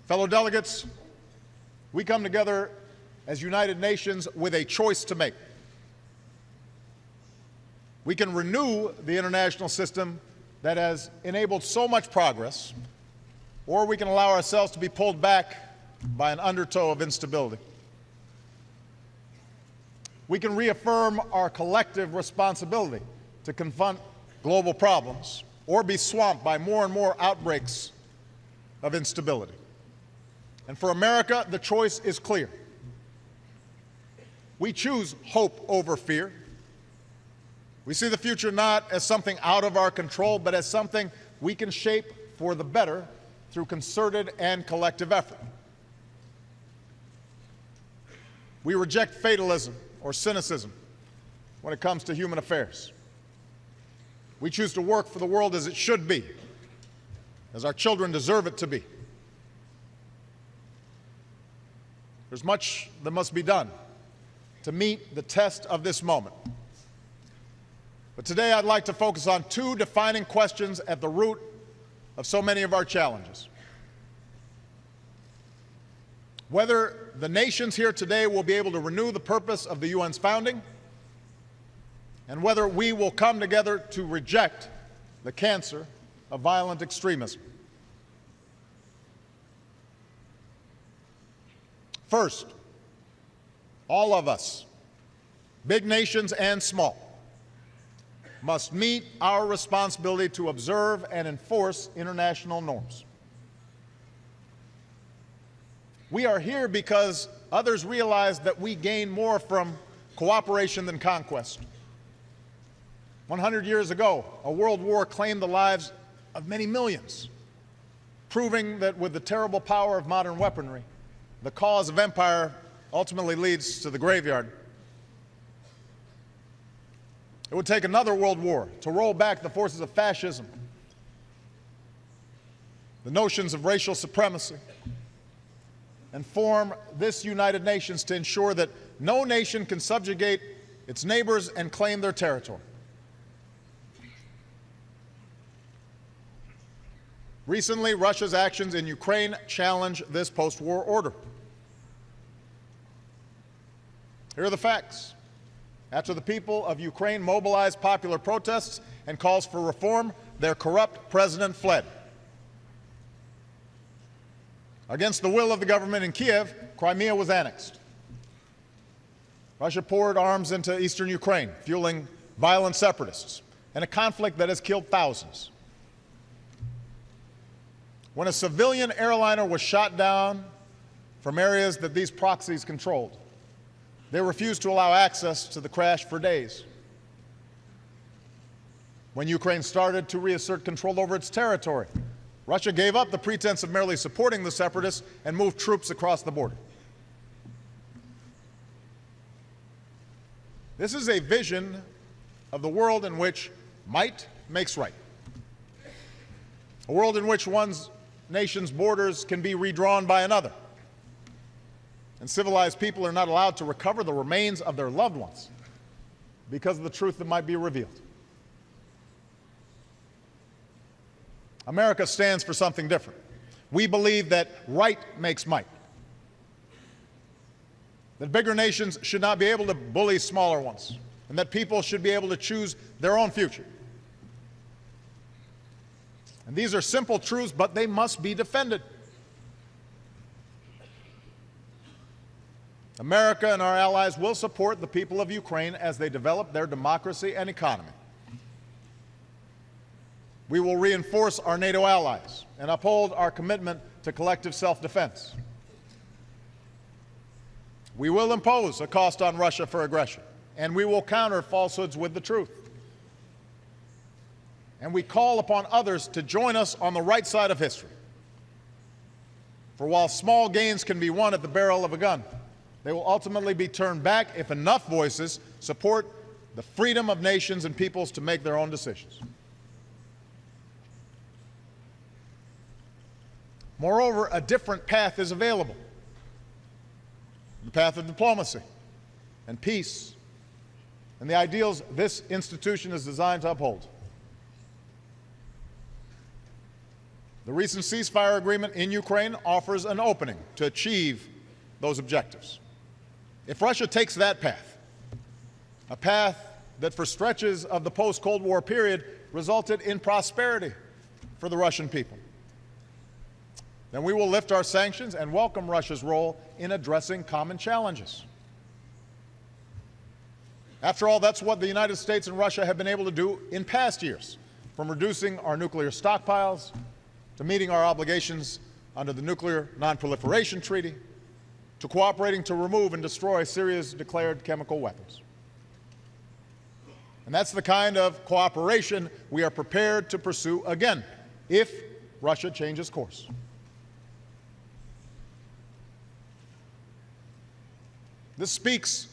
Fellow delegates, we come together as United Nations with a choice to make. We can renew the international system that has enabled so much progress, or we can allow ourselves to be pulled back by an undertow of instability. We can reaffirm our collective responsibility to confront global problems, or be swamped by more and more outbreaks of instability. And for America, the choice is clear. We choose hope over fear. We see the future not as something out of our control, but as something we can shape for the better through concerted and collective effort. We reject fatalism or cynicism when it comes to human affairs. We choose to work for the world as it should be, as our children deserve it to be. There's much that must be done to meet the test of this moment. But today I'd like to focus on two defining questions at the root of so many of our challenges. Whether the nations here today will be able to renew the purpose of the UN's founding, and whether we will come together to reject the cancer of violent extremism. First, all of us, big nations and small, must meet our responsibility to observe and enforce international norms. We are here because others realize that we gain more from cooperation than conquest. 100 years ago, a world war claimed the lives of many millions, proving that with the terrible power of modern weaponry, the cause of empire ultimately leads to the graveyard. It would take another world war to roll back the forces of fascism, the notions of racial supremacy, and form this United Nations to ensure that no nation can subjugate its neighbors and claim their territory. Recently, Russia's actions in Ukraine challenge this post-war order. Here are the facts. After the people of Ukraine mobilized popular protests and calls for reform, their corrupt president fled. Against the will of the government in Kiev, Crimea was annexed. Russia poured arms into eastern Ukraine, fueling violent separatists, and a conflict that has killed thousands. When a civilian airliner was shot down from areas that these proxies controlled, they refused to allow access to the crash for days. When Ukraine started to reassert control over its territory, Russia gave up the pretense of merely supporting the separatists and moved troops across the border. This is a vision of the world in which might makes right. A world in which one's nation's borders can be redrawn by another, and civilized people are not allowed to recover the remains of their loved ones because of the truth that might be revealed. America stands for something different. We believe that right makes might, that bigger nations should not be able to bully smaller ones, and that people should be able to choose their own future. And these are simple truths, but they must be defended. America and our allies will support the people of Ukraine as they develop their democracy and economy. We will reinforce our NATO allies and uphold our commitment to collective self-defense. We will impose a cost on Russia for aggression, and we will counter falsehoods with the truth. And we call upon others to join us on the right side of history. For while small gains can be won at the barrel of a gun, they will ultimately be turned back if enough voices support the freedom of nations and peoples to make their own decisions. Moreover, a different path is available. The path of diplomacy and peace and the ideals this institution is designed to uphold. The recent ceasefire agreement in Ukraine offers an opening to achieve those objectives. If Russia takes that path, a path that for stretches of the post-Cold War period resulted in prosperity for the Russian people, then we will lift our sanctions and welcome Russia's role in addressing common challenges. After all, that's what the United States and Russia have been able to do in past years, from reducing our nuclear stockpiles to meeting our obligations under the Nuclear Non-Proliferation Treaty, to cooperating to remove and destroy Syria's declared chemical weapons. And that's the kind of cooperation we are prepared to pursue again, if Russia changes course. This speaks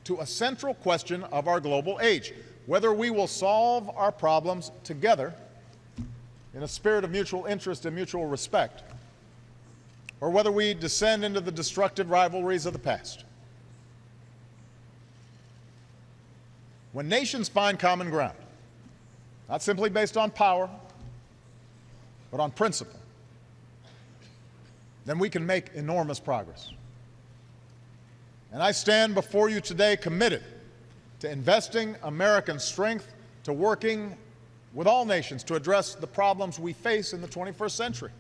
to a central question of our global age, whether we will solve our problems together in a spirit of mutual interest and mutual respect, or whether we descend into the destructive rivalries of the past. When nations find common ground, not simply based on power, but on principle, then we can make enormous progress. And I stand before you today committed to investing American strength, to working with all nations to address the problems we face in the 21st century.